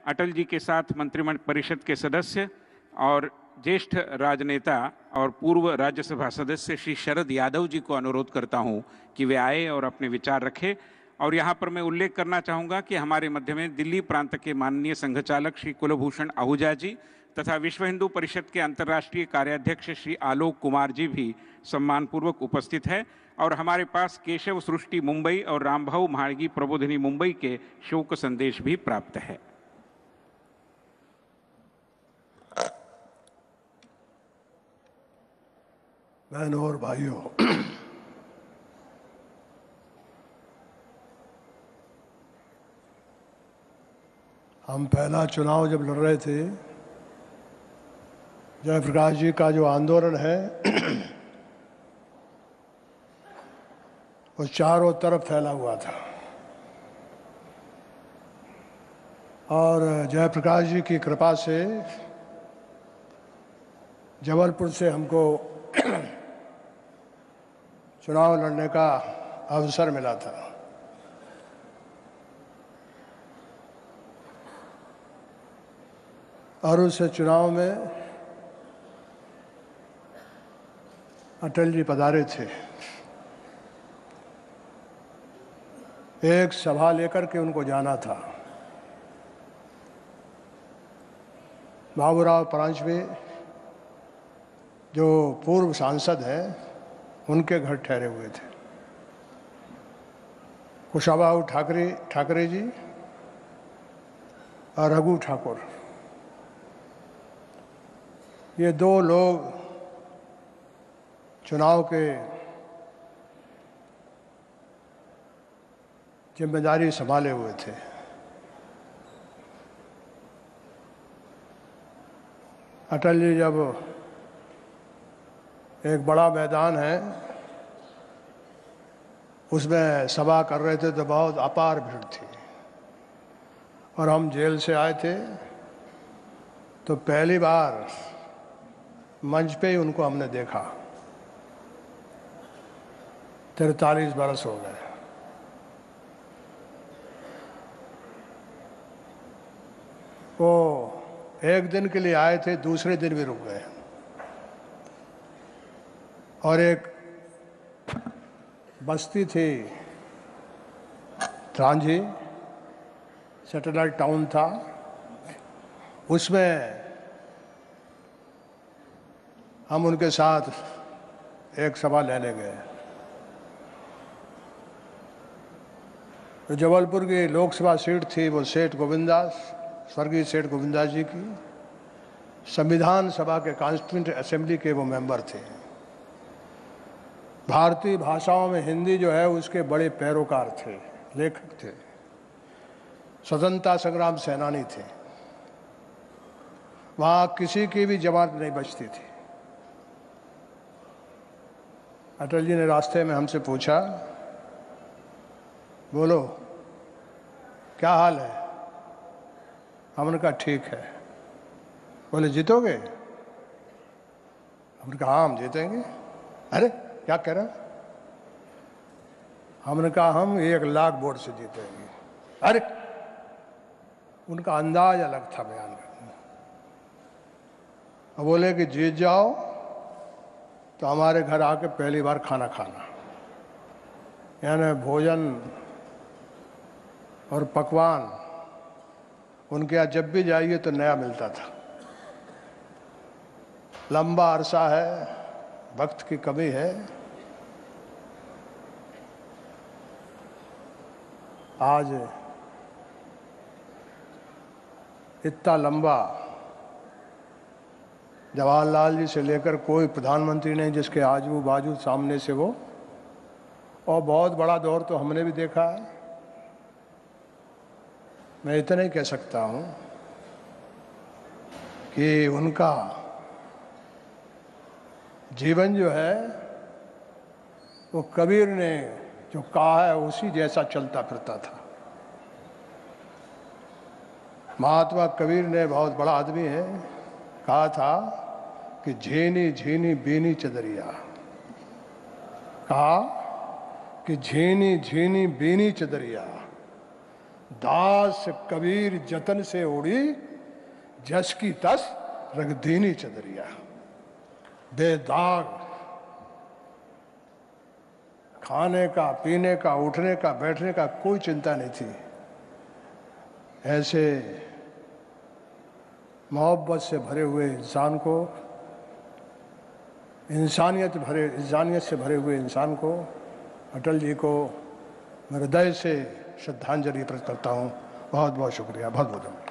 अटल जी के साथ मंत्रिमंडल परिषद के सदस्य और ज्येष्ठ राजनेता और पूर्व राज्यसभा सदस्य श्री शरद यादव जी को अनुरोध करता हूं कि वे आए और अपने विचार रखें। और यहां पर मैं उल्लेख करना चाहूंगा कि हमारे मध्य में दिल्ली प्रांत के माननीय संघचालक श्री कुलभूषण आहूजा जी तथा विश्व हिंदू परिषद के अंतर्राष्ट्रीय कार्याध्यक्ष श्री आलोक कुमार जी भी सम्मानपूर्वक उपस्थित है। और हमारे पास केशव सृष्टि मुंबई और रामभाऊ म्हाळगी प्रबोधिनी मुंबई के शोक संदेश भी प्राप्त है। बहनों और भाइयों, हम पहला चुनाव जब लड़ रहे थे, जयप्रकाश जी का जो आंदोलन है वो चारों तरफ फैला हुआ था और जयप्रकाश जी की कृपा से जबलपुर से हमको चुनाव लड़ने का अवसर मिला था। और उस चुनाव में अटल जी पधारे थे। एक सभा लेकर के उनको जाना था। बाबूराव परांजपे जो पूर्व सांसद हैं, उनके घर ठहरे हुए थे। कुशाभाऊ ठाकरे जी और रघु ठाकुर, ये दो लोग चुनाव के जिम्मेदारी संभाले हुए थे। अटल जी जब एक बड़ा मैदान है उसमें सभा कर रहे थे तो बहुत अपार भीड़ थी। और हम जेल से आए थे तो पहली बार मंच पे ही उनको हमने देखा। 43 बरस हो गए। वो एक दिन के लिए आए थे, दूसरे दिन भी रुक गए। और एक बस्ती थी त्रांझी, सैटेलाइट टाउन था, उसमें हम उनके साथ एक सभा लेने गए। तो जबलपुर की लोकसभा सीट थी वो सेठ गोविंदास, स्वर्गीय सेठ गोविंदास जी की। संविधान सभा के कॉन्स्टिट्यूएंट असेंबली के वो मेंबर थे। भारतीय भाषाओं में हिंदी जो है उसके बड़े पैरोकार थे, लेखक थे, स्वतंत्रता संग्राम सेनानी थे। वहाँ किसी की भी जमात नहीं बचती थी। अटल जी ने रास्ते में हमसे पूछा, बोलो क्या हाल है? हमने कहा ठीक है। बोले जीतोगे? हमने कहा हाँ हम जीतेंगे। अरे क्या कह रहे हैं? हमने कहा हम 1 लाख वोट से जीतेंगे। अरे उनका अंदाज अलग था बयान करने। बोले कि जीत जाओ तो हमारे घर आके पहली बार खाना खाना, यानी भोजन और पकवान उनके यहाँ जब भी जाइए तो नया मिलता था। लंबा अरसा है, वक्त की कमी है। आज इतना लंबा जवाहरलाल जी से लेकर कोई प्रधानमंत्री नहीं जिसके आजू बाजू सामने से वो, और बहुत बड़ा दौर तो हमने भी देखा है। मैं इतना ही कह सकता हूं कि उनका जीवन जो है वो कबीर ने जो कहा है उसी जैसा चलता फिरता था। महात्मा कबीर ने, बहुत बड़ा आदमी है, कहा था कि झीनी झीनी बीनी चदरिया, कहा कि झीनी झीनी बीनी चदरिया दास कबीर जतन से उड़ी, जस की तस रख दीनी चदरिया। बेदाग, खाने का, पीने का, उठने का, बैठने का कोई चिंता नहीं थी। ऐसे मोहब्बत से भरे हुए इंसान को, इंसानियत से भरे हुए इंसान को, अटल जी को मैं हृदय से श्रद्धांजलि अर्पित करता हूँ। बहुत बहुत शुक्रिया, बहुत बहुत धन्यवाद।